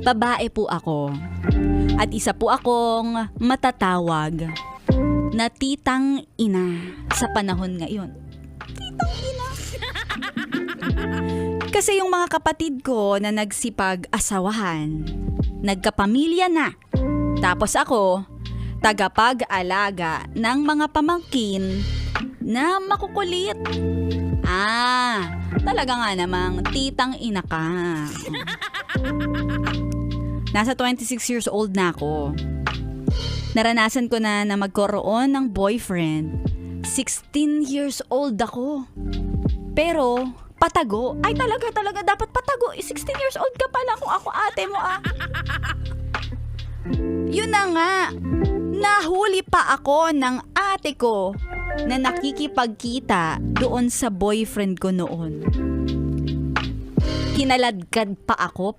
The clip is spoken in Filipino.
Babae po ako. At isa po akong matatawag na titang ina sa panahon ngayon. Titang ina. Kasi yung mga kapatid ko na nagsipag-asawahan, nagkapamilya na. Tapos ako, tagapag-alaga ng mga pamangkin na makukulit. Talaga nga namang titang ina ka. Nasa 26 years old na ako. Naranasan ko na magkaroon ng boyfriend. 16 years old ako. Pero, patago. Ay, talaga, dapat patago. 16 years old ka pala kung ako ate mo Yun na nga. Nahuli pa ako ng ate ko na nakikipagkita doon sa boyfriend ko noon. Kinaladkad pa ako